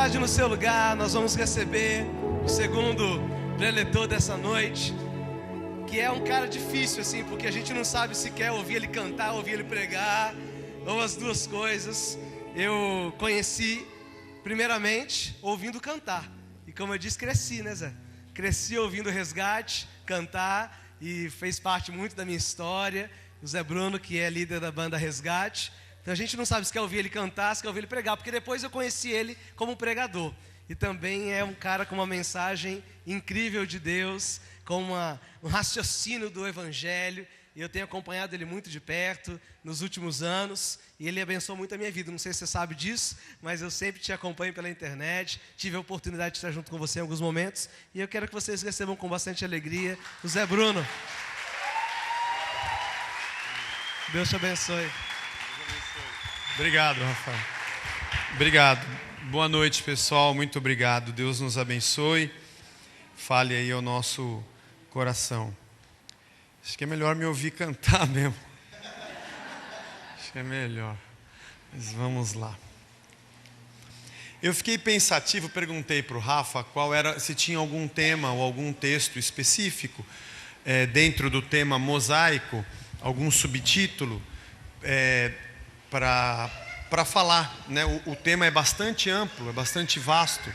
sentadinho no seu lugar, nós vamos receber o segundo preletor dessa noite, que é um cara difícil assim, porque a gente não sabe se quer ouvir ele cantar, ouvir ele pregar, ou as duas coisas. Eu conheci primeiramente ouvindo cantar, e como eu disse, cresci, né, Zé? Cresci ouvindo Resgate, cantar, e fez parte muito da minha história. O Zé Bruno, que é líder da banda Resgate. Então a gente não sabe se quer ouvir ele cantar, se quer ouvir ele pregar, porque depois eu conheci ele como pregador. E também é um cara com uma mensagem incrível de Deus, com um raciocínio do Evangelho. E eu tenho acompanhado ele muito de perto nos últimos anos. E ele abençoou muito a minha vida. Não sei se você sabe disso, mas eu sempre te acompanho pela internet. Tive a oportunidade de estar junto com você em alguns momentos. E eu quero que vocês recebam com bastante alegria o Zé Bruno. Deus te abençoe. Obrigado, Rafael. Obrigado. Boa noite, pessoal. Muito obrigado. Deus nos abençoe. Fale aí ao nosso coração. Acho que é melhor me ouvir cantar mesmo. Acho que é melhor. Mas vamos lá. Eu fiquei pensativo, perguntei para o Rafa se tinha algum tema ou algum texto específico dentro do tema mosaico, algum subtítulo para falar, né? O tema é bastante amplo, é bastante vasto,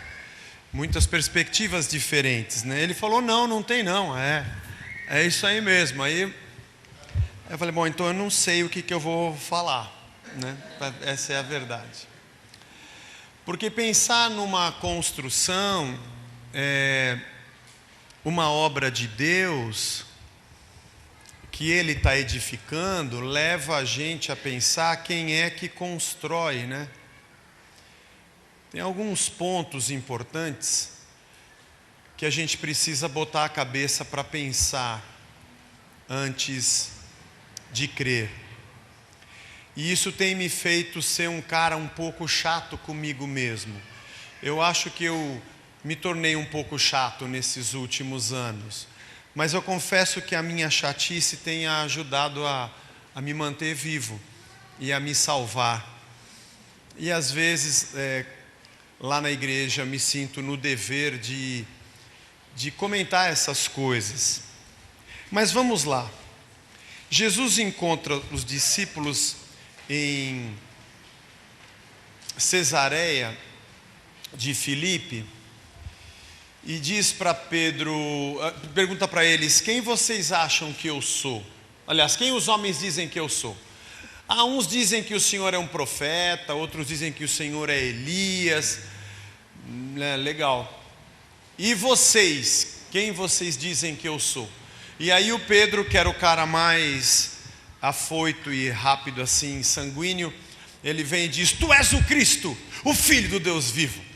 muitas perspectivas diferentes, né? Ele falou, não tem não, é isso aí mesmo. Aí eu falei, bom, então eu não sei o que eu vou falar, né? Essa é a verdade. Porque pensar numa construção, uma obra de Deus que Ele está edificando, leva a gente a pensar quem é que constrói, né? Tem alguns pontos importantes que a gente precisa botar a cabeça para pensar antes de crer. E isso tem me feito ser um cara um pouco chato comigo mesmo. Eu acho que eu me tornei um pouco chato nesses últimos anos. Mas eu confesso que a minha chatice tem ajudado a me manter vivo e a me salvar. E às vezes, lá na igreja, me sinto no dever de comentar essas coisas. Mas vamos lá. Jesus encontra os discípulos em Cesareia de Filipe. E diz para Pedro, pergunta para eles, quem vocês acham que eu sou? Aliás, quem os homens dizem que eu sou? Uns dizem que o Senhor é um profeta, outros dizem que o Senhor é Elias. Legal. E vocês? Quem vocês dizem que eu sou? E aí o Pedro, que era o cara mais afoito e rápido assim, sanguíneo, ele vem e diz, tu és o Cristo, o Filho do Deus vivo.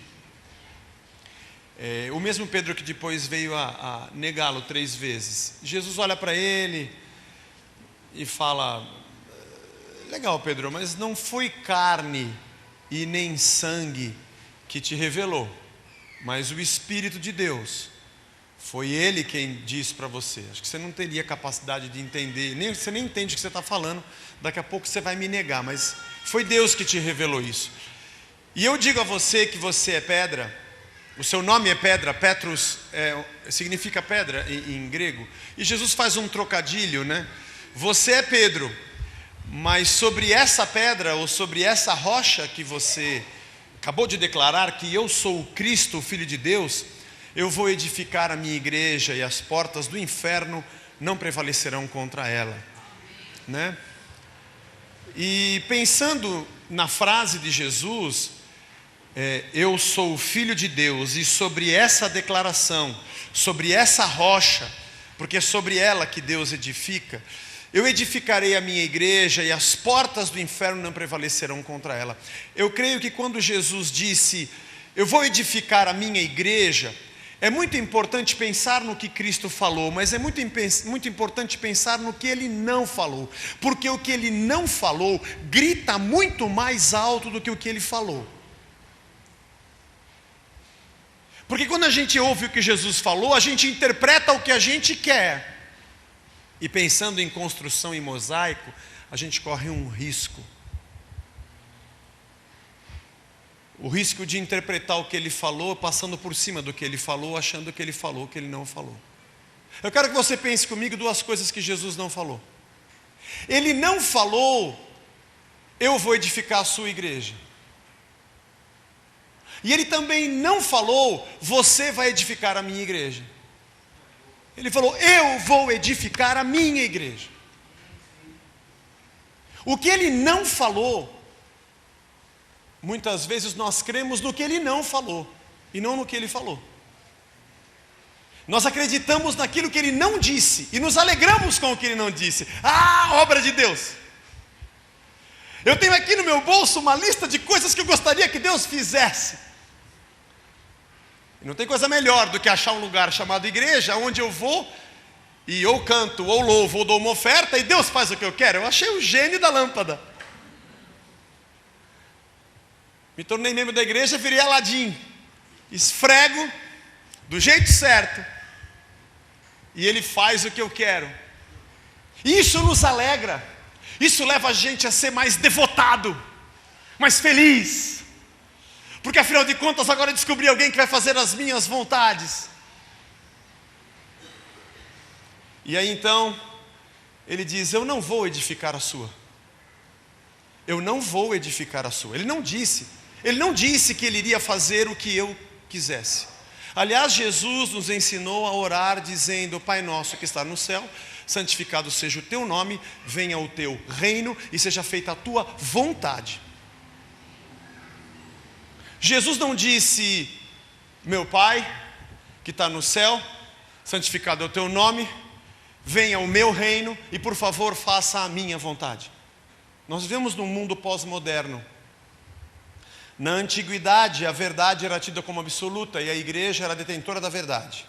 O mesmo Pedro que depois veio a negá-lo 3 vezes. Jesus olha para ele e fala, legal, Pedro, mas não foi carne e nem sangue que te revelou, mas o Espírito de Deus. Foi Ele quem disse para você. Acho que você não teria capacidade de entender, você nem entende o que você está falando, daqui a pouco você vai me negar, mas foi Deus que te revelou isso. E eu digo a você que você é pedra. O seu nome é pedra, Petros significa pedra em grego. E Jesus faz um trocadilho, né? Você é Pedro, mas sobre essa pedra ou sobre essa rocha que você acabou de declarar que eu sou o Cristo, o Filho de Deus, eu vou edificar a minha igreja e as portas do inferno não prevalecerão contra ela, né? E pensando na frase de Jesus, eu sou o Filho de Deus, e sobre essa declaração, sobre essa rocha, porque é sobre ela que Deus edifica, eu edificarei a minha igreja e as portas do inferno não prevalecerão contra ela. Eu creio que quando Jesus disse, eu vou edificar a minha igreja, é muito importante pensar no que Cristo falou, mas é muito importante pensar no que Ele não falou, porque o que Ele não falou grita muito mais alto do que o que Ele falou. Porque quando a gente ouve o que Jesus falou, a gente interpreta o que a gente quer. E pensando em construção em mosaico, a gente corre um risco. o risco de interpretar o que ele falou, passando por cima do que ele falou, achando que ele falou o que ele não falou. Eu quero que você pense comigo duas coisas que Jesus não falou. Ele não falou, eu vou edificar a sua igreja. E ele também não falou, você vai edificar a minha igreja. Ele falou, eu vou edificar a minha igreja. O que ele não falou, muitas vezes nós cremos no que ele não falou, e não no que ele falou. Nós acreditamos naquilo que ele não disse, e nos alegramos com o que ele não disse. Ah, obra de Deus! Eu tenho aqui no meu bolso uma lista de coisas que eu gostaria que Deus fizesse. Não tem coisa melhor do que achar um lugar chamado igreja, onde eu vou e ou canto, ou louvo, ou dou uma oferta, e Deus faz o que eu quero. Eu achei o gênio da lâmpada. Me tornei membro da igreja, virei Aladim. Esfrego do jeito certo, e ele faz o que eu quero. Isso nos alegra. Isso leva a gente a ser mais devotado, mais feliz. Porque afinal de contas agora eu descobri alguém que vai fazer as minhas vontades. E aí então, ele diz, eu não vou edificar a sua. Eu não vou edificar a sua. Ele não disse que ele iria fazer o que eu quisesse. Aliás, Jesus nos ensinou a orar dizendo, Pai nosso que está no céu, santificado seja o teu nome, venha o teu reino e seja feita a tua vontade. Jesus não disse, meu Pai que está no céu, santificado é o teu nome, venha o meu reino e por favor faça a minha vontade. Nós vivemos num mundo pós-moderno. Na antiguidade a verdade era tida como absoluta e a igreja era detentora da verdade.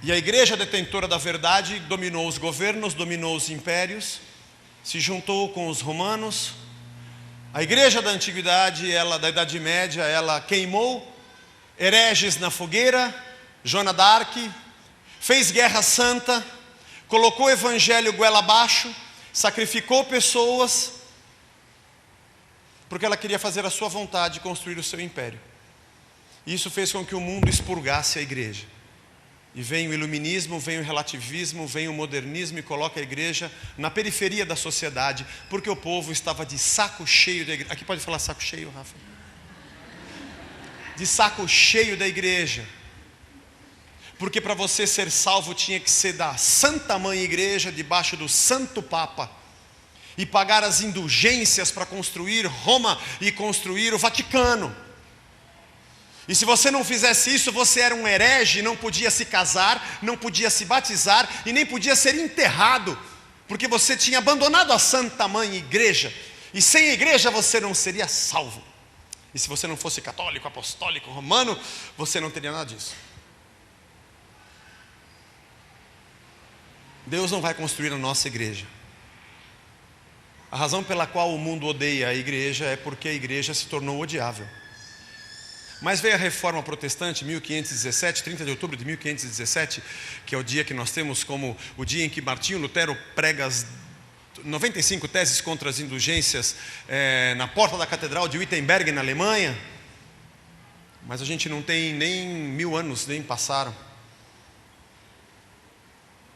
E a igreja detentora da verdade dominou os governos, dominou os impérios, se juntou com os romanos. A igreja da antiguidade, da Idade Média, ela queimou hereges na fogueira, Joana d'Arc, fez guerra santa, colocou o evangelho goela abaixo, sacrificou pessoas, porque ela queria fazer a sua vontade e construir o seu império. Isso fez com que o mundo expurgasse a igreja. E vem o iluminismo, vem o relativismo, vem o modernismo e coloca a igreja na periferia da sociedade, porque o povo estava de saco cheio da igreja. Aqui pode falar saco cheio, Rafa? De saco cheio da igreja. Porque para você ser salvo tinha que ser da Santa Mãe Igreja, debaixo do Santo Papa, e pagar as indulgências para construir Roma e construir o Vaticano. E se você não fizesse isso, você era um herege, não podia se casar, não podia se batizar e nem podia ser enterrado, porque você tinha abandonado a Santa Mãe Igreja, e sem a igreja você não seria salvo. E se você não fosse católico, apostólico, romano, você não teria nada disso. Deus não vai construir a nossa igreja. A razão pela qual o mundo odeia a igreja é porque a igreja se tornou odiável. Mas veio a Reforma Protestante, 1517, 30 de outubro de 1517, que é o dia que nós temos como o dia em que Martinho Lutero prega as 95 teses contra as indulgências na porta da Catedral de Wittenberg, na Alemanha. Mas a gente não tem nem 1000 anos, nem passaram.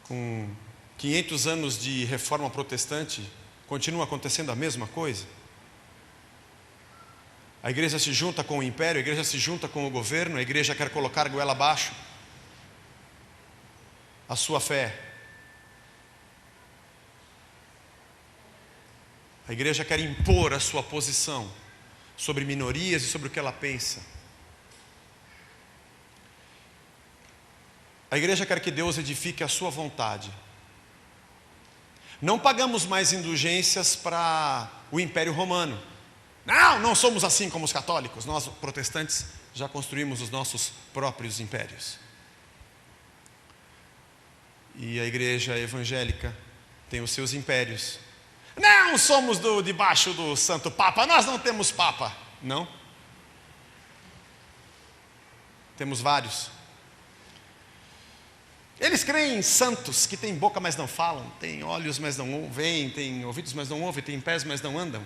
Com 500 anos de Reforma Protestante, continua acontecendo a mesma coisa. A igreja se junta com o império, a igreja se junta com o governo, a igreja quer colocar goela abaixo a sua fé. A igreja quer impor a sua posição sobre minorias e sobre o que ela pensa. A igreja quer que Deus edifique a sua vontade. Não pagamos mais indulgências para o Império Romano. Não somos assim como os católicos. Nós, protestantes, já construímos os nossos próprios impérios. E a igreja evangélica tem os seus impérios. Não somos debaixo do Santo Papa. Nós não temos Papa. Não. Temos vários. Eles creem em santos que têm boca, mas não falam, têm olhos, mas não veem, têm ouvidos, mas não ouvem, têm pés, mas não andam.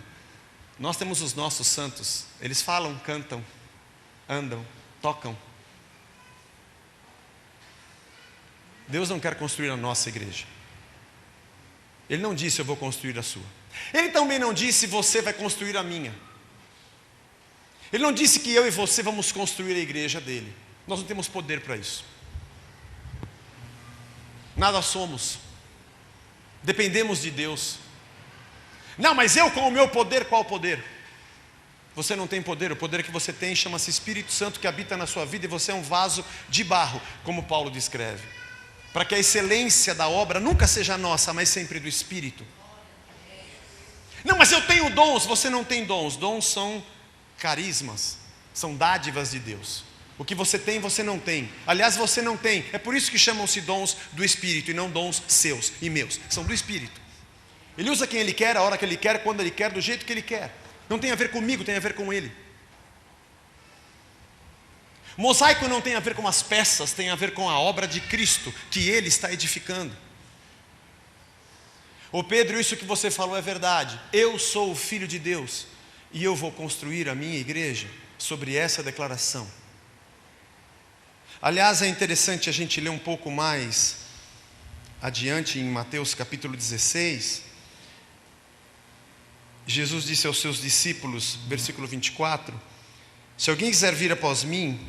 Nós temos os nossos santos. Eles falam, cantam, andam, tocam. Deus não quer construir a nossa igreja. Ele não disse, eu vou construir a sua. Ele também não disse, você vai construir a minha. Ele não disse que eu e você vamos construir a igreja dele. Nós não temos poder para isso. Nada somos. Dependemos de Deus. Não, mas eu com o meu poder, qual poder? Você não tem poder. O poder que você tem chama-se Espírito Santo, que habita na sua vida, e você é um vaso de barro, como Paulo descreve. Para que a excelência da obra nunca seja nossa, mas sempre do Espírito. Não, mas eu tenho dons. Você não tem dons. Dons são carismas, são dádivas de Deus. O que você tem, você não tem. Aliás, você não tem. É por isso que chamam-se dons do Espírito e não dons seus e meus. São do Espírito. Ele usa quem Ele quer, a hora que Ele quer, quando Ele quer, do jeito que Ele quer. Não tem a ver comigo, tem a ver com Ele. Mosaico não tem a ver com as peças, tem a ver com a obra de Cristo, que Ele está edificando. Ô Pedro, isso que você falou é verdade. Eu sou o Filho de Deus e eu vou construir a minha igreja sobre essa declaração. Aliás, é interessante a gente ler um pouco mais adiante em Mateus capítulo 16. Jesus disse aos seus discípulos, versículo 24: se alguém quiser vir após mim,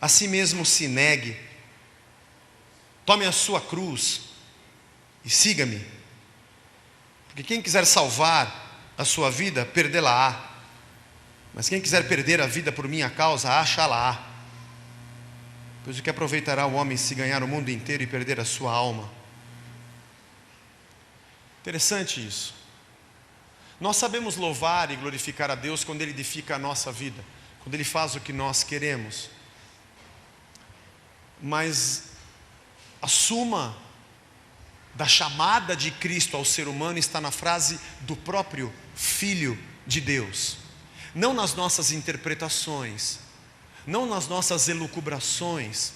a si mesmo se negue, tome a sua cruz e siga-me. Porque quem quiser salvar a sua vida, perdê-la-á. Mas quem quiser perder a vida por minha causa, achá-la-á. Pois o que aproveitará o homem se ganhar o mundo inteiro e perder a sua alma? Interessante isso. Nós sabemos louvar e glorificar a Deus quando Ele edifica a nossa vida, quando Ele faz o que nós queremos. Mas a suma da chamada de Cristo ao ser humano está na frase do próprio Filho de Deus. Não nas nossas interpretações, não nas nossas elucubrações,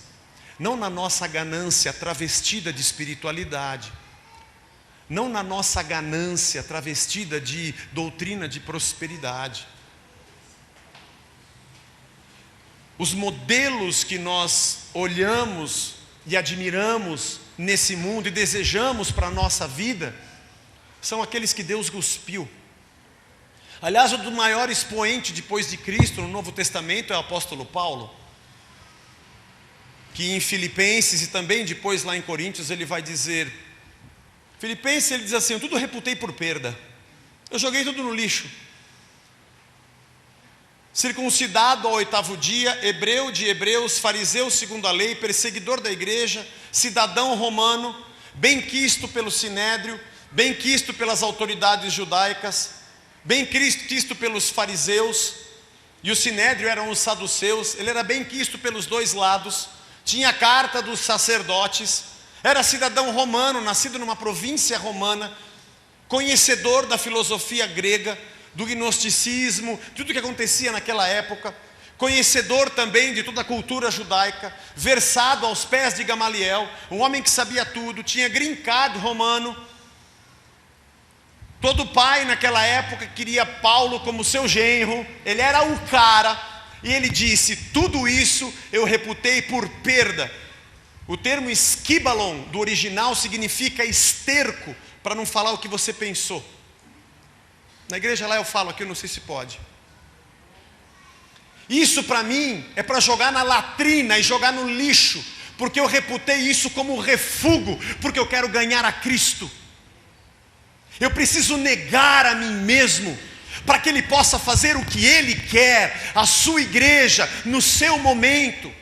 não na nossa ganância travestida de espiritualidade, não na nossa ganância travestida de doutrina de prosperidade. Os modelos que nós olhamos e admiramos nesse mundo e desejamos para a nossa vida são aqueles que Deus cuspiu. Aliás, o do maior expoente depois de Cristo no Novo Testamento é o apóstolo Paulo, que em Filipenses e também depois lá em Coríntios ele vai dizer, Filipenses ele diz assim, eu tudo reputei por perda, eu joguei tudo no lixo. Circuncidado ao 8º dia, hebreu de hebreus, fariseu segundo a lei, perseguidor da igreja, cidadão romano, benquisto pelo sinédrio, benquisto pelas autoridades judaicas, benquisto pelos fariseus, e o sinédrio eram os saduceus. Ele era benquisto pelos dois lados, tinha a carta dos sacerdotes, era cidadão romano, nascido numa província romana, conhecedor da filosofia grega, do gnosticismo, tudo o que acontecia naquela época, conhecedor também de toda a cultura judaica, versado aos pés de Gamaliel, um homem que sabia tudo, tinha green card romano. Todo pai naquela época queria Paulo como seu genro, ele era o cara, e ele disse, tudo isso eu reputei por perda. O termo esquibalon do original significa esterco, para não falar o que você pensou. Na igreja lá eu falo, aqui eu não sei se pode. Isso para mim é para jogar na latrina e jogar no lixo, porque eu reputei isso como refúgio, porque eu quero ganhar a Cristo. Eu preciso negar a mim mesmo, para que Ele possa fazer o que Ele quer, a sua igreja, no seu momento.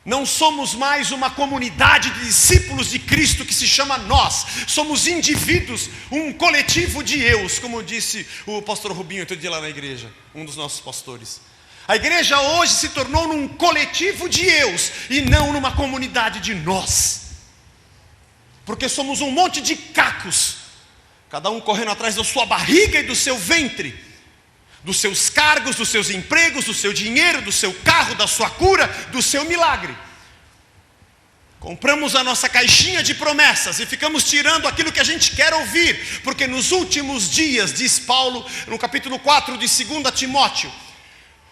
Não somos mais uma comunidade de discípulos de Cristo que se chama nós. Somos indivíduos, um coletivo de eus, como disse o pastor Rubinho outro dia lá na igreja, um dos nossos pastores. A igreja hoje se tornou num coletivo de eus e não numa comunidade de nós. Porque somos um monte de cacos, cada um correndo atrás da sua barriga e do seu ventre. dos seus cargos, dos seus empregos, do seu dinheiro, do seu carro, da sua cura, do seu milagre. Compramos a nossa caixinha de promessas e ficamos tirando aquilo que a gente quer ouvir, porque nos últimos dias, diz Paulo no capítulo 4 de 2 Timóteo,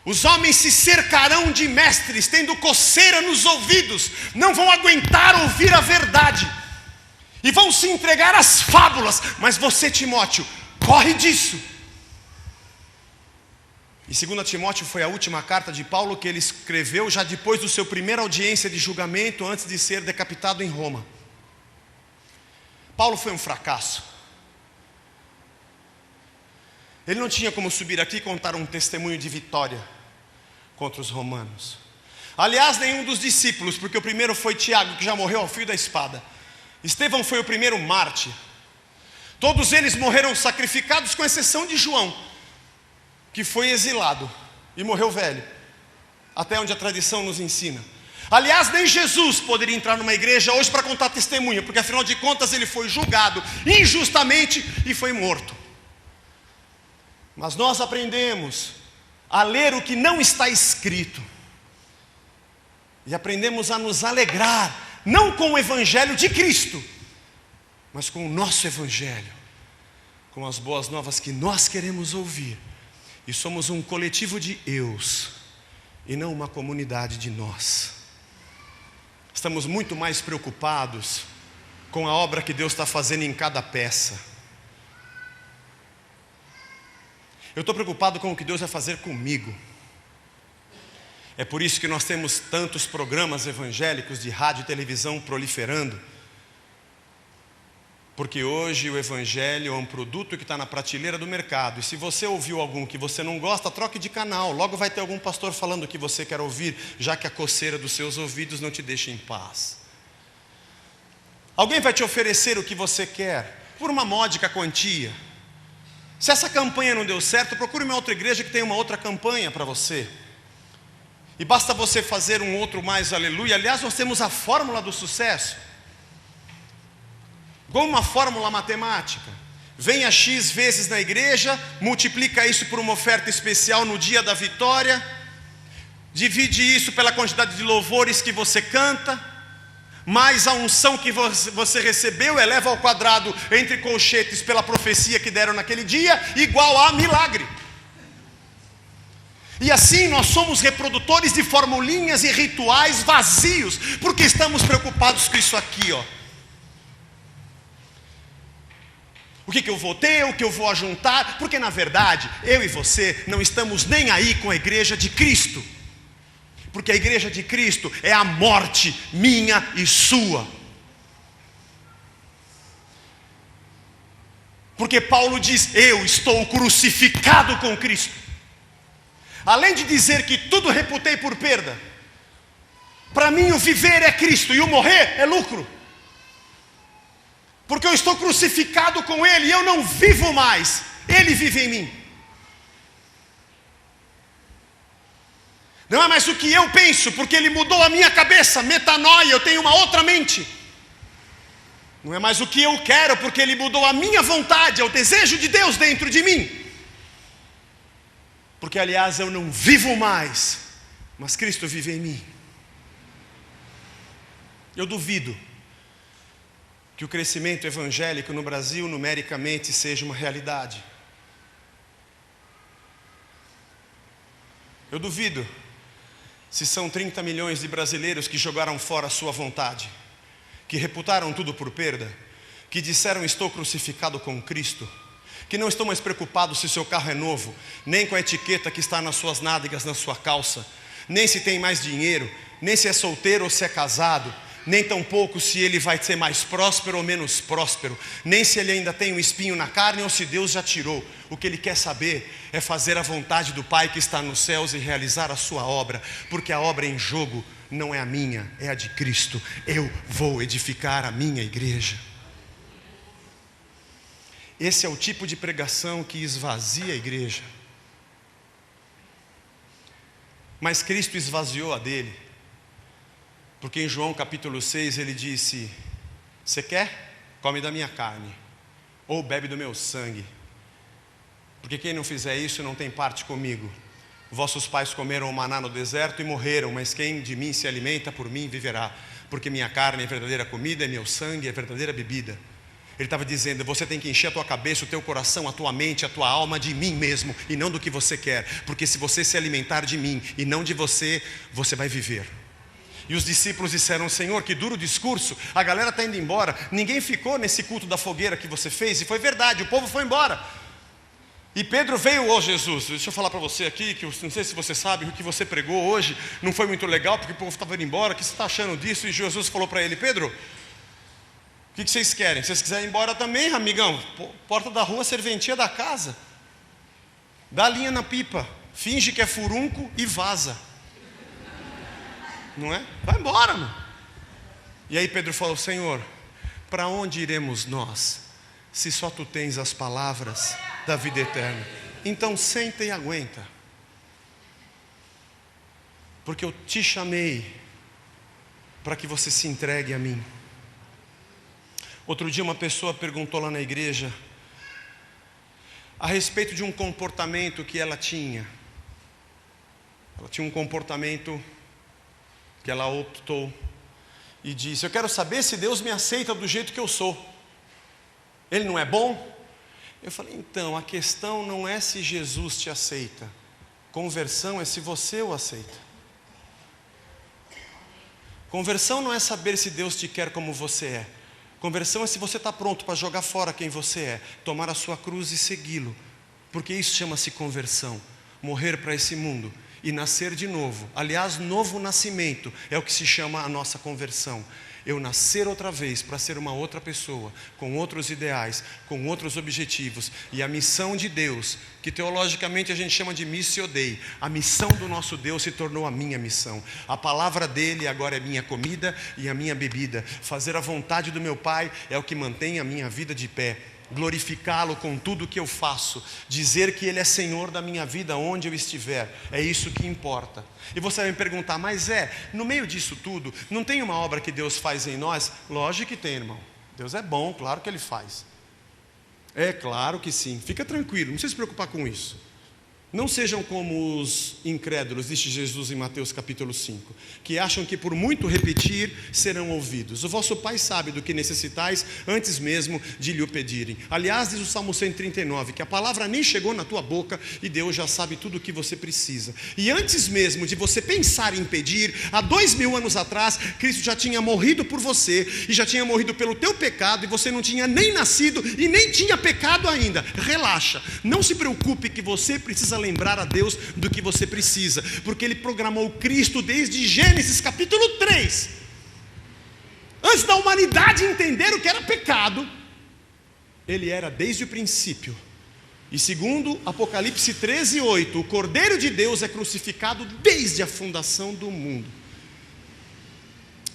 os homens se cercarão de mestres, tendo coceira nos ouvidos, não vão aguentar ouvir a verdade, e vão se entregar às fábulas. Mas você, Timóteo, corre disso. E 2 Timóteo foi a última carta de Paulo que ele escreveu já depois do seu primeira audiência de julgamento, antes de ser decapitado em Roma. Paulo foi um fracasso. Ele não tinha como subir aqui e contar um testemunho de vitória contra os romanos. Aliás, nenhum dos discípulos, porque o primeiro foi Tiago, que já morreu ao fio da espada. Estevão foi o primeiro mártir. Todos eles morreram sacrificados, com exceção de João, que foi exilado e morreu velho, até onde a tradição nos ensina. Aliás, nem Jesus poderia entrar numa igreja hoje para contar testemunho, porque afinal de contas ele foi julgado injustamente e foi morto. Mas nós aprendemos a ler o que não está escrito, e aprendemos a nos alegrar, não com o evangelho de Cristo, mas com o nosso evangelho, com as boas novas que nós queremos ouvir. E somos um coletivo de eus, e não uma comunidade de nós. Estamos muito mais preocupados com a obra que Deus está fazendo em cada peça. Eu estou preocupado com o que Deus vai fazer comigo. É por isso que nós temos tantos programas evangélicos de rádio e televisão proliferando. Porque hoje o evangelho é um produto que está na prateleira do mercado. E se você ouviu algum que você não gosta, troque de canal. Logo vai ter algum pastor falando o que você quer ouvir, já que a coceira dos seus ouvidos não te deixa em paz. Alguém vai te oferecer o que você quer, por uma módica quantia. Se essa campanha não deu certo, procure uma outra igreja que tem uma outra campanha para você. E basta você fazer um outro mais aleluia. Aliás, nós temos a fórmula do sucesso. Como uma fórmula matemática. Venha X vezes na igreja, multiplica isso por uma oferta especial no dia da vitória, divide isso pela quantidade de louvores que você canta, mais a unção que você recebeu, eleva ao quadrado entre colchetes pela profecia que deram naquele dia, igual a milagre. E assim nós somos reprodutores de formulinhas e rituais vazios, porque estamos preocupados com isso aqui, ó. O que eu vou ter, o que eu vou ajuntar, porque na verdade, eu e você não estamos nem aí com a igreja de Cristo. Porque a igreja de Cristo é a morte minha e sua. Porque Paulo diz, eu estou crucificado com Cristo. Além de dizer que tudo reputei por perda, para mim o viver é Cristo e o morrer é lucro. Porque eu estou crucificado com Ele e eu não vivo mais, Ele vive em mim. Não é mais o que eu penso, porque Ele mudou a minha cabeça, metanoia, eu tenho uma outra mente. Não é mais o que eu quero, porque Ele mudou a minha vontade, é o desejo de Deus dentro de mim. Porque aliás eu não vivo mais, mas Cristo vive em mim. Eu duvido que o crescimento evangélico no Brasil numericamente seja uma realidade. Eu duvido se são 30 milhões de brasileiros que jogaram fora a sua vontade, que reputaram tudo por perda, que disseram estou crucificado com Cristo, que não estão mais preocupados se seu carro é novo, nem com a etiqueta que está nas suas nádegas, na sua calça, nem se tem mais dinheiro, nem se é solteiro ou se é casado, nem tampouco se ele vai ser mais próspero ou menos próspero, nem se ele ainda tem um espinho na carne ou se Deus já tirou. O que ele quer saber é fazer a vontade do Pai que está nos céus e realizar a sua obra, porque a obra em jogo não é a minha, é a de Cristo. Eu vou edificar a minha igreja. Esse é o tipo de pregação que esvazia a igreja. Mas Cristo esvaziou a dele. Porque em João capítulo 6 ele disse, você quer? Come da minha carne, ou bebe do meu sangue. porque quem não fizer isso não tem parte comigo. Vossos pais comeram o maná no deserto e morreram, mas quem de mim se alimenta, por mim viverá, porque minha carne é verdadeira comida e meu sangue é verdadeira bebida. Ele estava dizendo, você tem que encher a tua cabeça, o teu coração, a tua mente, a tua alma de mim mesmo, e não do que você quer, porque se você se alimentar de mim e não de você, você vai viver. E os discípulos disseram, Senhor, que duro discurso, a galera está indo embora, ninguém ficou nesse culto da fogueira que você fez, e foi verdade, o povo foi embora. E Pedro veio, Jesus, deixa eu falar para você aqui, que eu não sei se você sabe, o que você pregou hoje não foi muito legal, porque o povo estava indo embora, o que você está achando disso? E Jesus falou para ele, Pedro, o que vocês querem? Se vocês quiserem ir embora também, amigão, porta da rua, serventia da casa, dá linha na pipa, finge que é furunco e vaza. Não é? Vai embora, mano. E aí Pedro falou, Senhor, para onde iremos nós, se só tu tens as palavras da vida eterna? Então senta e aguenta, porque eu te chamei para que você se entregue a mim. Outro dia uma pessoa perguntou lá na igreja a respeito de um comportamento que ela tinha. Ela tinha um comportamento que ela optou e disse, eu quero saber se Deus me aceita do jeito que eu sou. Ele não é bom? Eu falei, então, a questão não é se Jesus te aceita. Conversão é se você o aceita. Conversão não é saber se Deus te quer como você é. Conversão é se você está pronto para jogar fora quem você é, tomar a sua cruz e segui-lo. Porque isso chama-se conversão. Morrer para esse mundo e nascer de novo. Aliás, novo nascimento é o que se chama a nossa conversão. Eu nascer outra vez para ser uma outra pessoa, com outros ideais, com outros objetivos. E a missão de Deus, que teologicamente a gente chama de missio Dei, a missão do nosso Deus se tornou a minha missão. A palavra dele agora é minha comida e a minha bebida. Fazer a vontade do meu Pai é o que mantém a minha vida de pé. Glorificá-lo com tudo que eu faço, dizer que Ele é Senhor da minha vida onde eu estiver, é isso que importa. E você vai me perguntar, mas no meio disso tudo, não tem uma obra que Deus faz em nós? Lógico que tem, irmão. Deus é bom, claro que Ele faz. É claro que sim, fica tranquilo, não precisa se preocupar com isso. Não sejam como os incrédulos, disse Jesus em Mateus capítulo 5, que acham que por muito repetir serão ouvidos. O vosso Pai sabe do que necessitais antes mesmo de lhe o pedirem. Aliás, diz o Salmo 139, que a palavra nem chegou na tua boca e Deus já sabe tudo o que você precisa. E antes mesmo de você pensar em pedir, há 2000 anos atrás, Cristo já tinha morrido por você e já tinha morrido pelo teu pecado e você não tinha nem nascido e nem tinha pecado ainda. Relaxa, não se preocupe que você precisa lembrar a Deus do que você precisa, porque Ele programou Cristo desde Gênesis capítulo 3, antes da humanidade entender o que era pecado. Ele era desde o princípio. E segundo Apocalipse 13:8, o Cordeiro de Deus é crucificado desde a fundação do mundo.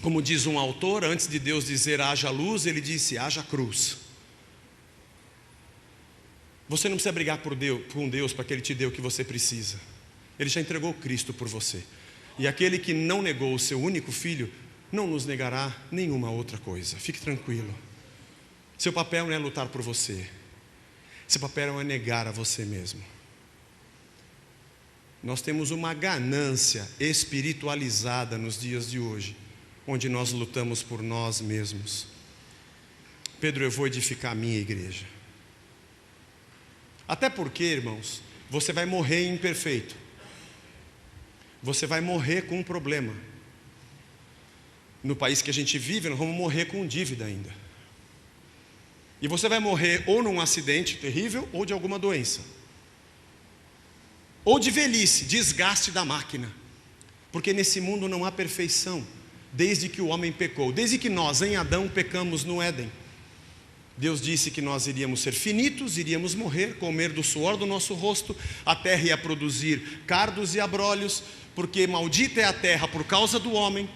Como diz um autor, antes de Deus dizer haja luz, Ele disse haja cruz. Você não precisa brigar com Deus para que Ele te dê o que você precisa. Ele já entregou Cristo por você. E aquele que não negou o seu único filho, não nos negará nenhuma outra coisa. Fique tranquilo. Seu papel não é lutar por você. Seu papel é negar a você mesmo. Nós temos uma ganância espiritualizada nos dias de hoje, onde nós lutamos por nós mesmos. Pedro, eu vou edificar a minha igreja. Até porque, irmãos, você vai morrer imperfeito. Você vai morrer com um problema. No país que a gente vive, nós vamos morrer com dívida ainda. E você vai morrer ou num acidente terrível, ou de alguma doença. Ou de velhice, desgaste da máquina. Porque nesse mundo não há perfeição, desde que o homem pecou. Desde que nós, em Adão, pecamos no Éden. Deus disse que nós iríamos ser finitos, iríamos morrer, comer do suor do nosso rosto, a terra ia produzir cardos e abrolhos, porque maldita é a terra por causa do homem.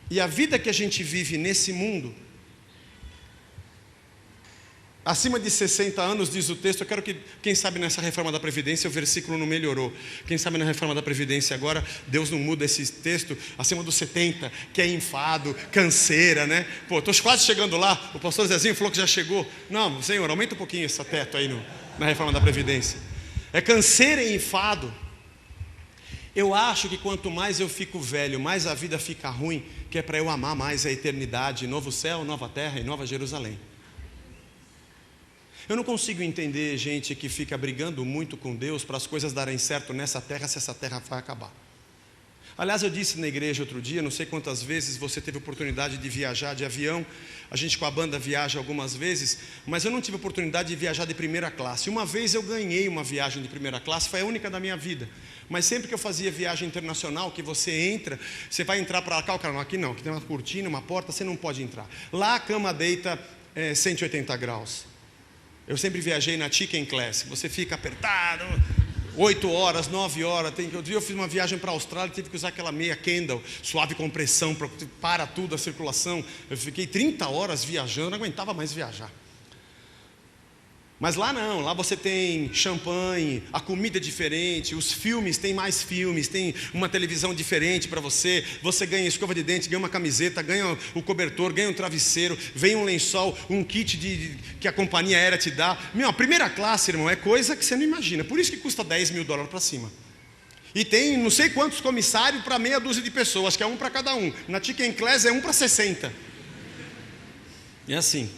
E a vida que a gente vive nesse mundo Acima de 60 anos, diz o texto, eu quero que, quem sabe nessa reforma da Previdência, o versículo não melhorou. Quem sabe na reforma da Previdência agora, Deus não muda esse texto, acima dos 70, que é enfado, canseira, né? Pô, estou quase chegando lá, o pastor Zezinho falou que já chegou. Não, Senhor, aumenta um pouquinho esse teto aí na reforma da Previdência. É canseira e enfado. Eu acho que quanto mais eu fico velho, mais a vida fica ruim, que é para eu amar mais a eternidade, novo céu, nova terra e nova Jerusalém. Eu não consigo entender gente que fica brigando muito com Deus para as coisas darem certo nessa terra, se essa terra vai acabar. Aliás, eu disse na igreja outro dia, não sei quantas vezes você teve oportunidade de viajar de avião. A gente com a banda viaja algumas vezes, mas eu não tive oportunidade de viajar de primeira classe. Uma vez eu ganhei uma viagem de primeira classe, foi a única da minha vida. Mas sempre que eu fazia viagem internacional, que você entra, você vai entrar para cá, o cara, não, aqui não, aqui tem uma cortina, uma porta, você não pode entrar. Lá a cama deita 180 graus. Eu sempre viajei na chicken class, você fica apertado, 8 horas, 9 horas. Outro dia eu fiz uma viagem para a Austrália, tive que usar aquela meia Kendall, suave compressão, para tudo a circulação. Eu fiquei 30 horas viajando, não aguentava mais viajar. Mas lá não, lá você tem champanhe, a comida é diferente, os filmes, tem mais filmes, tem uma televisão diferente para você, você ganha escova de dente, ganha uma camiseta, ganha o cobertor, ganha um travesseiro, vem um lençol, um kit que a companhia aérea te dá. A primeira classe, irmão, é coisa que você não imagina, por isso que custa $10 mil para cima. E tem não sei quantos comissários para meia dúzia de pessoas, acho que é um para cada um. Na Chicken Class é 1 para 60. E assim.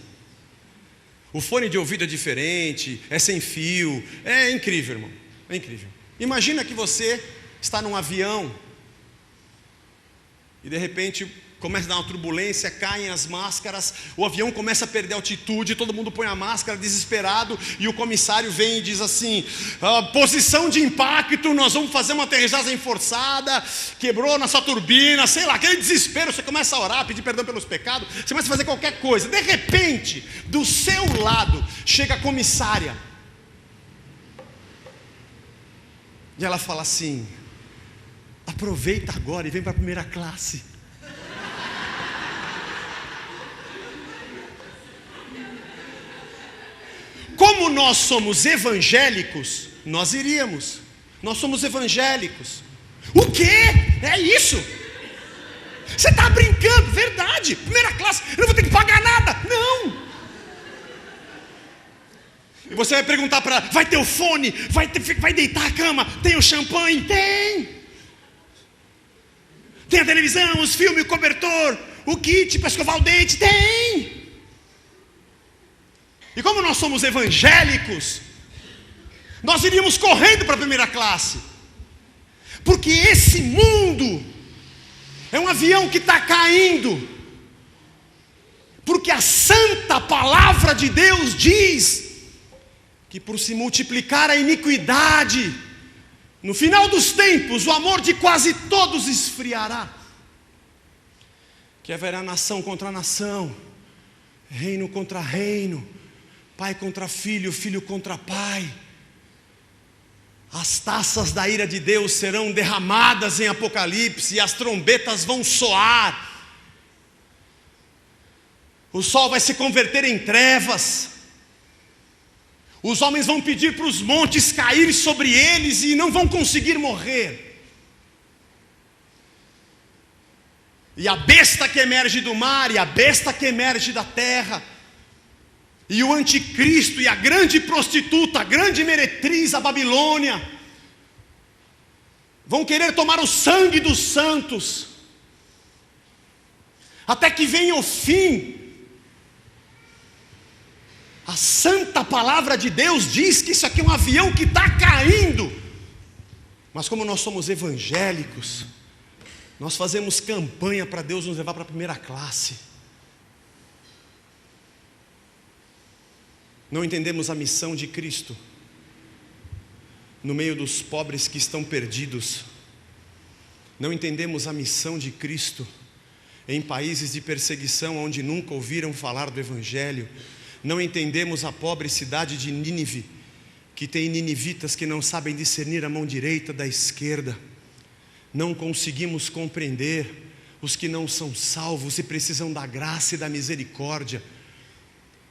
O fone de ouvido é diferente, é sem fio, é incrível, irmão, é incrível. Imagina que você está num avião e de repente começa a dar uma turbulência, caem as máscaras, o avião começa a perder altitude, todo mundo põe a máscara desesperado e o comissário vem e diz assim: posição de impacto, nós vamos fazer uma aterrissagem forçada, quebrou nossa turbina, sei lá, aquele desespero, você começa a orar, pedir perdão pelos pecados, você começa a fazer qualquer coisa, de repente, do seu lado, chega a comissária e ela fala assim: aproveita agora e vem para a primeira classe. Como nós somos evangélicos, nós iríamos. Nós somos evangélicos. O quê? É isso? Você está brincando? Verdade. Primeira classe, eu não vou ter que pagar nada. Não. E você vai perguntar para ela: vai ter o fone? Vai deitar a cama? Tem o champanhe? Tem. Tem a televisão, os filmes, o cobertor, o kit para escovar o dente? Tem. E como nós somos evangélicos, nós iríamos correndo para a primeira classe, porque esse mundo é um avião que está caindo, porque a santa palavra de Deus diz que por se multiplicar a iniquidade, no final dos tempos o amor de quase todos esfriará, que haverá nação contra nação, reino contra reino, pai contra filho, filho contra pai. As taças da ira de Deus serão derramadas em Apocalipse, e as trombetas vão soar. O sol vai se converter em trevas. Os homens vão pedir para os montes cair sobre eles e não vão conseguir morrer. E a besta que emerge do mar, e a besta que emerge da terra, e o anticristo, e a grande prostituta, a grande meretriz, a Babilônia, vão querer tomar o sangue dos santos, até que venha o fim. A santa palavra de Deus diz que isso aqui é um avião que está caindo. Mas como nós somos evangélicos, nós fazemos campanha para Deus nos levar para a primeira classe. Não entendemos a missão de Cristo no meio dos pobres que estão perdidos. Não entendemos a missão de Cristo em países de perseguição onde nunca ouviram falar do Evangelho. Não entendemos a pobre cidade de Nínive, que tem ninivitas que não sabem discernir a mão direita da esquerda. Não conseguimos compreender os que não são salvos e precisam da graça e da misericórdia.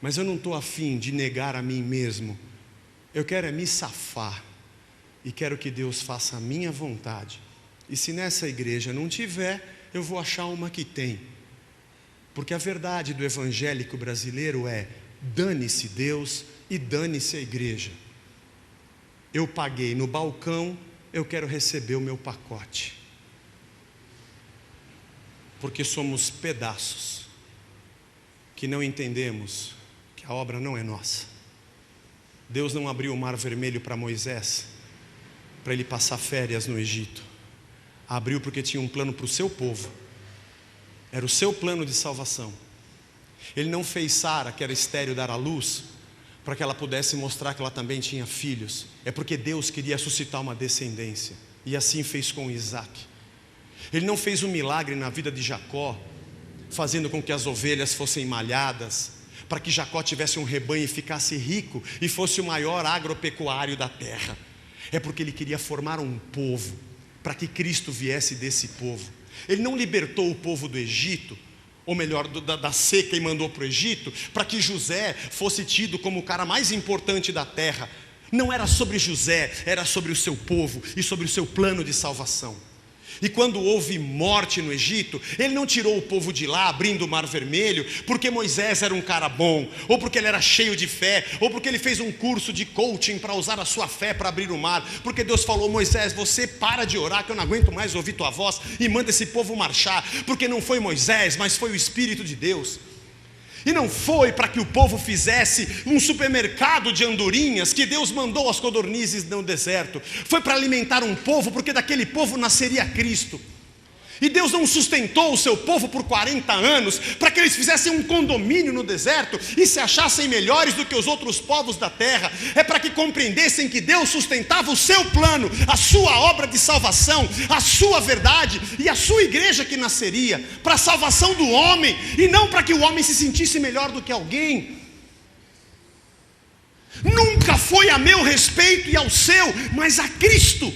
mas eu não estou afim de negar a mim mesmo. Eu quero é me safar, e quero que Deus faça a minha vontade. E se nessa igreja não tiver, eu vou achar uma que tem. Porque a verdade do evangélico brasileiro é: dane-se Deus e dane-se a igreja. Eu paguei no balcão, eu quero receber o meu pacote. Porque somos pedaços que não entendemos que a obra não é nossa. Deus não abriu o mar vermelho para Moisés para ele passar férias no Egito. Abriu porque tinha um plano para o seu povo. Era o seu plano de salvação. Ele não fez Sara, que era estéril, dar à luz para que ela pudesse mostrar que ela também tinha filhos. É porque Deus queria suscitar uma descendência, e assim fez com Isaac. Ele não fez um milagre na vida de Jacó, fazendo com que as ovelhas fossem malhadas, para que Jacó tivesse um rebanho e ficasse rico e fosse o maior agropecuário da terra. É porque ele queria formar um povo, para que Cristo viesse desse povo. Ele não libertou o povo do Egito, ou melhor, da seca, e mandou para o Egito, para que José fosse tido como o cara mais importante da terra. Não era sobre José, era sobre o seu povo e sobre o seu plano de salvação. E quando houve morte no Egito, ele não tirou o povo de lá abrindo o mar vermelho porque Moisés era um cara bom, ou porque ele era cheio de fé, ou porque ele fez um curso de coaching para usar a sua fé para abrir o mar. Porque Deus falou: Moisés, você para de orar, que eu não aguento mais ouvir tua voz, e manda esse povo marchar. Porque não foi Moisés, mas foi o Espírito de Deus. E não foi para que o povo fizesse um supermercado de andorinhas que Deus mandou as codornizes no deserto. Foi para alimentar um povo, porque daquele povo nasceria Cristo. E Deus não sustentou o seu povo por 40 anos para que eles fizessem um condomínio no deserto e se achassem melhores do que os outros povos da terra. É para que compreendessem que Deus sustentava o seu plano, a sua obra de salvação, a sua verdade e a sua igreja que nasceria, para a salvação do homem, e não para que o homem se sentisse melhor do que alguém. Nunca foi a meu respeito e ao seu, mas a Cristo.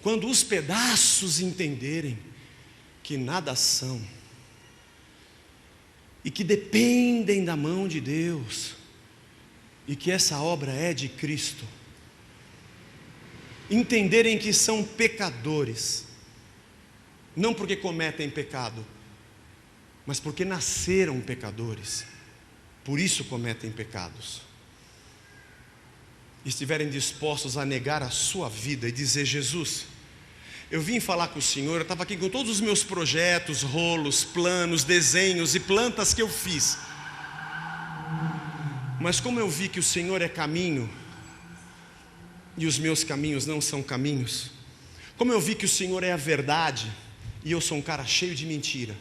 Quando os pedaços entenderem que nada são, e que dependem da mão de Deus, e que essa obra é de Cristo, entenderem que são pecadores, não porque cometem pecado, mas porque nasceram pecadores, por isso cometem pecados, estiverem dispostos a negar a sua vida e dizer: Jesus, eu vim falar com o Senhor, eu estava aqui com todos os meus projetos, rolos, planos, desenhos e plantas que eu fiz, mas como eu vi que o Senhor é caminho, e os meus caminhos não são caminhos, como eu vi que o Senhor é a verdade, e eu sou um cara cheio de mentira,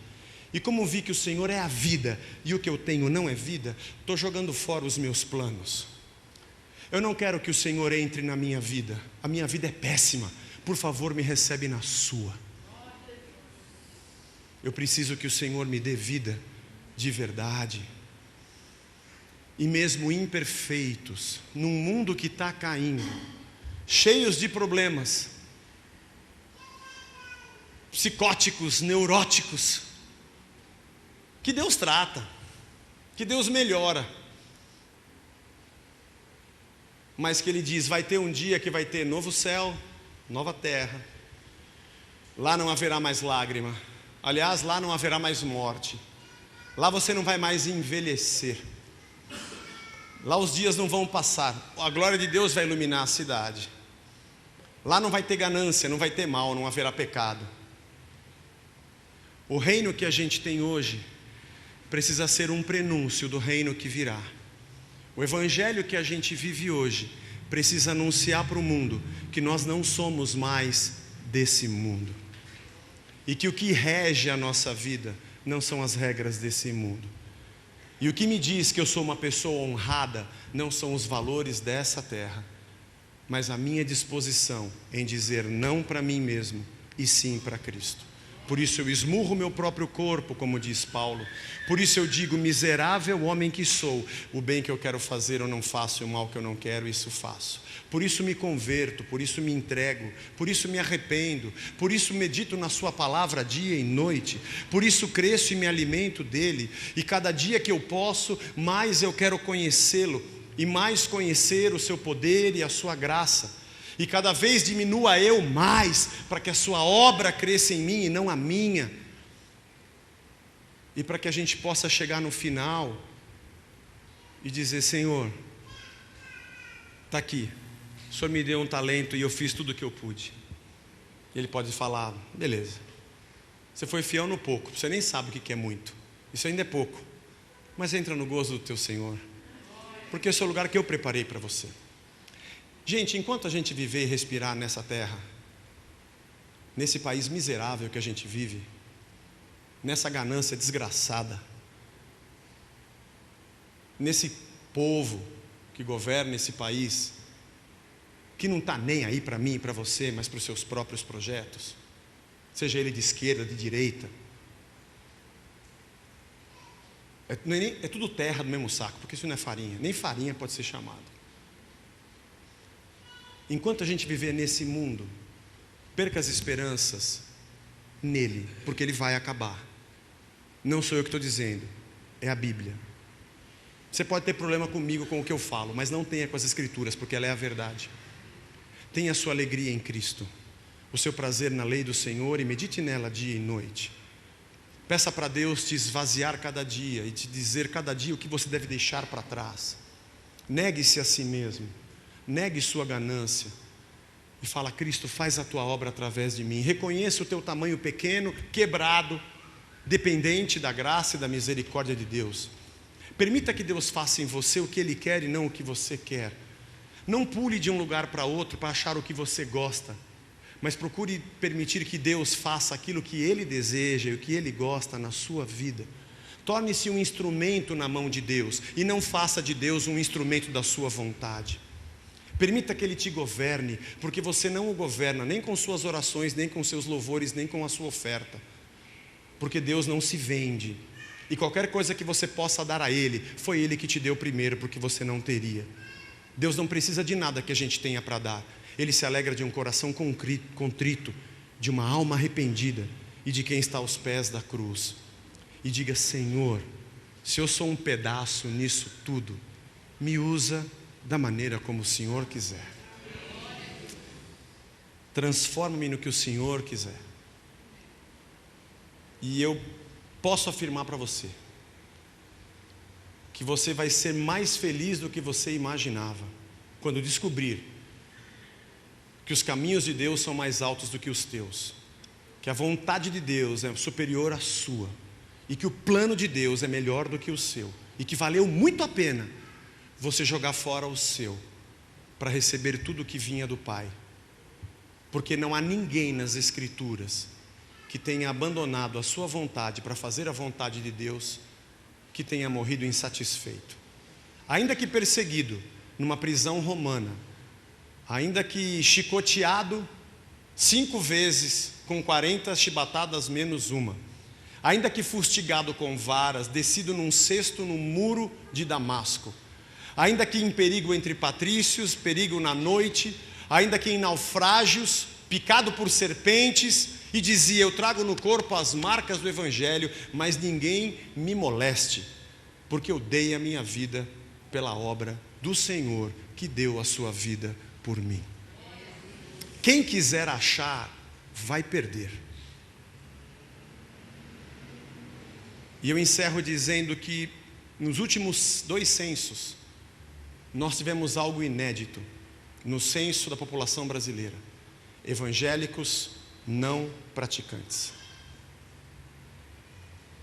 e como eu vi que o Senhor é a vida, e o que eu tenho não é vida, estou jogando fora os meus planos. Eu não quero que o Senhor entre na minha vida, a minha vida é péssima, por favor me recebe na sua. Eu preciso que o Senhor me dê vida de verdade. E mesmo imperfeitos, num mundo que está caindo, cheios de problemas, psicóticos, neuróticos, que Deus trata, que Deus melhora, mas que Ele diz: vai ter um dia que vai ter novo céu, nova terra, lá não haverá mais lágrima, aliás, lá não haverá mais morte, lá você não vai mais envelhecer, lá os dias não vão passar, a glória de Deus vai iluminar a cidade, lá não vai ter ganância, não vai ter mal, não haverá pecado. O reino que a gente tem hoje precisa ser um prenúncio do reino que virá. O evangelho que a gente vive hoje precisa anunciar para o mundo que nós não somos mais desse mundo, e que o que rege a nossa vida não são as regras desse mundo, e o que me diz que eu sou uma pessoa honrada não são os valores dessa terra, mas a minha disposição em dizer não para mim mesmo e sim para Cristo. Por isso eu esmurro meu próprio corpo, como diz Paulo. Por isso eu digo, miserável homem que sou, o bem que eu quero fazer eu não faço, e o mal que eu não quero, isso faço. Por isso me converto, por isso me entrego, por isso me arrependo, por isso medito na sua palavra dia e noite, por isso cresço e me alimento dele, e cada dia que eu posso, mais eu quero conhecê-lo, e mais conhecer o seu poder e a sua graça. E cada vez diminua eu mais, para que a sua obra cresça em mim e não a minha. E para que a gente possa chegar no final e dizer, Senhor, está aqui, o Senhor me deu um talento e eu fiz tudo o que eu pude. E Ele pode falar, beleza, você foi fiel no pouco, você nem sabe o que é muito, isso ainda é pouco, mas entra no gozo do teu Senhor, porque esse é o lugar que eu preparei para você. Gente, enquanto a gente viver e respirar nessa terra, nesse país miserável que a gente vive, nessa ganância desgraçada, nesse povo que governa esse país, que não está nem aí para mim e para você, mas para os seus próprios projetos, seja ele de esquerda, de direita, é tudo terra do mesmo saco, porque isso não é farinha, nem farinha pode ser chamado. Enquanto a gente viver nesse mundo, perca as esperanças nele, porque ele vai acabar. Não sou eu que estou dizendo, é a Bíblia. Você pode ter problema comigo, com o que eu falo, mas não tenha com as Escrituras, porque ela é a verdade. Tenha a sua alegria em Cristo, o seu prazer na lei do Senhor, e medite nela dia e noite. Peça para Deus te esvaziar cada dia e te dizer cada dia o que você deve deixar para trás. Negue-se a si mesmo. Negue sua ganância e fala, Cristo, faz a tua obra através de mim. Reconheça o teu tamanho pequeno, quebrado, dependente da graça e da misericórdia de Deus. Permita que Deus faça em você o que Ele quer e não o que você quer. Não pule de um lugar para outro para achar o que você gosta, mas procure permitir que Deus faça aquilo que Ele deseja e o que Ele gosta na sua vida. Torne-se um instrumento na mão de Deus e não faça de Deus um instrumento da sua vontade. Permita que Ele te governe, porque você não o governa nem com suas orações, nem com seus louvores, nem com a sua oferta, porque Deus não se vende, e qualquer coisa que você possa dar a Ele, foi Ele que te deu primeiro, porque você não teria. Deus não precisa de nada que a gente tenha para dar, Ele se alegra de um coração contrito, de uma alma arrependida, e de quem está aos pés da cruz, e diga, Senhor, se eu sou um pedaço nisso tudo, me usa da maneira como o Senhor quiser. Transforma-me no que o Senhor quiser. E eu posso afirmar para você que você vai ser mais feliz do que você imaginava quando descobrir que os caminhos de Deus são mais altos do que os teus, que a vontade de Deus é superior à sua, e que o plano de Deus é melhor do que o seu, e que valeu muito a pena você jogar fora o seu, para receber tudo o que vinha do Pai, porque não há ninguém nas Escrituras que tenha abandonado a sua vontade para fazer a vontade de Deus, que tenha morrido insatisfeito. Ainda que perseguido numa prisão romana, ainda que chicoteado 5 vezes com 40 chibatadas menos uma, ainda que fustigado com varas, descido num cesto no muro de Damasco, ainda que em perigo entre patrícios, perigo na noite, ainda que em naufrágios, picado por serpentes, e dizia, eu trago no corpo as marcas do Evangelho, mas ninguém me moleste, porque eu dei a minha vida pela obra do Senhor, que deu a sua vida por mim. Quem quiser achar, vai perder. E eu encerro dizendo que nos últimos 2 censos, nós tivemos algo inédito no censo da população brasileira: evangélicos não praticantes.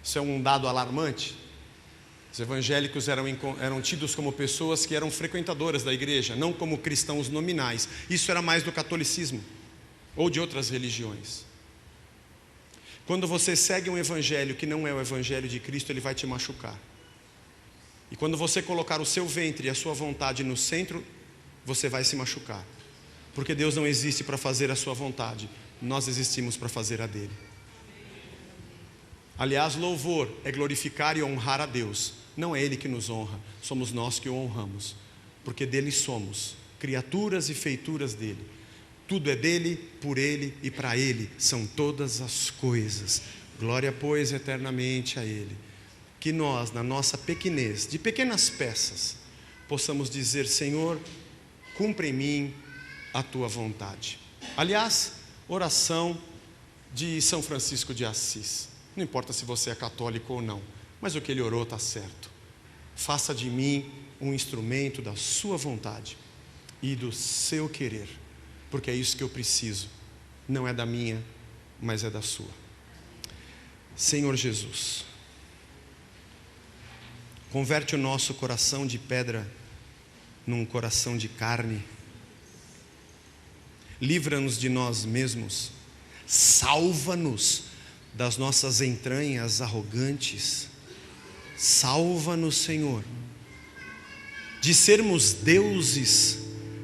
Isso é um dado alarmante. Os evangélicos eram tidos como pessoas que eram frequentadoras da igreja, não como cristãos nominais. Isso era mais do catolicismo ou de outras religiões. Quando você segue um evangelho que não é o evangelho de Cristo, ele vai te machucar. E quando você colocar o seu ventre e a sua vontade no centro, você vai se machucar. Porque Deus não existe para fazer a sua vontade, nós existimos para fazer a dele. Aliás, louvor é glorificar e honrar a Deus. Não é Ele que nos honra, somos nós que o honramos, porque dele somos, criaturas e feituras dele. Tudo é dele, por ele e para ele são todas as coisas. Glória, pois, eternamente a ele. Que nós, na nossa pequenez, de pequenas peças, possamos dizer: Senhor, cumpre em mim a tua vontade. Aliás, oração de São Francisco de Assis. Não importa se você é católico ou não, mas o que ele orou está certo. Faça de mim um instrumento da sua vontade e do seu querer, porque é isso que eu preciso. Não é da minha, mas é da sua. Senhor Jesus, converte o nosso coração de pedra num coração de carne. Livra-nos de nós mesmos. Salva-nos das nossas entranhas arrogantes. Salva-nos, Senhor, de sermos deuses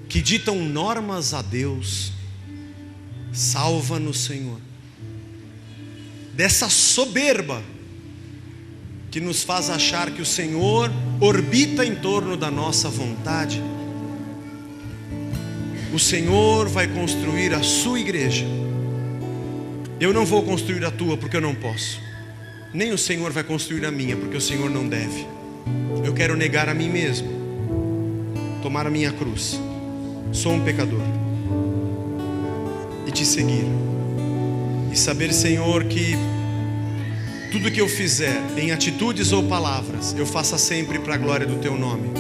que ditam normas a Deus. Salva-nos, Senhor, dessa soberba que nos faz achar que o Senhor orbita em torno da nossa vontade. O Senhor vai construir a sua igreja. Eu não vou construir a tua porque eu não posso. Nem o Senhor vai construir a minha porque o Senhor não deve. Eu quero negar a mim mesmo, tomar a minha cruz. Sou um pecador e te seguir. E saber, Senhor, que tudo que eu fizer, em atitudes ou palavras, eu faça sempre para a glória do teu nome,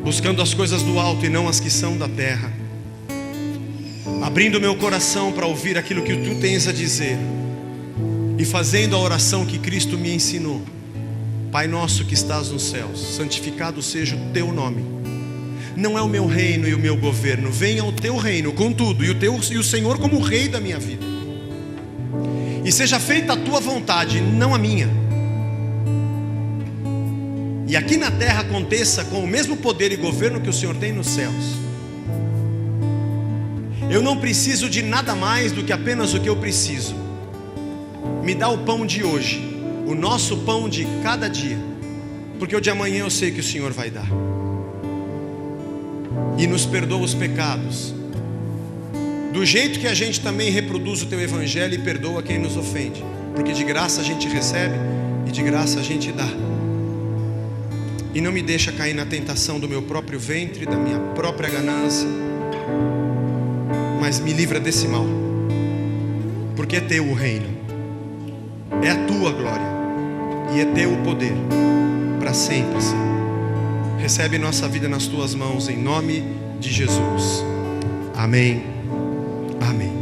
buscando as coisas do alto e não as que são da terra, abrindo meu coração para ouvir aquilo que tu tens a dizer e fazendo a oração que Cristo me ensinou. Pai nosso que estás nos céus, santificado seja o teu nome. Não é o meu reino e o meu governo, venha o teu reino com tudo, e o Senhor como o rei da minha vida. E seja feita a tua vontade, não a minha. E aqui na terra aconteça com o mesmo poder e governo que o Senhor tem nos céus. Eu não preciso de nada mais do que apenas o que eu preciso. Me dá o pão de hoje, o nosso pão de cada dia, porque o de amanhã eu sei que o Senhor vai dar. E nos perdoa os pecados, do jeito que a gente também reproduz o teu evangelho e perdoa quem nos ofende, porque de graça a gente recebe e de graça a gente dá. E não me deixa cair na tentação do meu próprio ventre, da minha própria ganância, mas me livra desse mal, porque é teu o reino, é a tua glória e é teu o poder para sempre, Senhor. Recebe nossa vida nas tuas mãos, em nome de Jesus. Amém. Amém.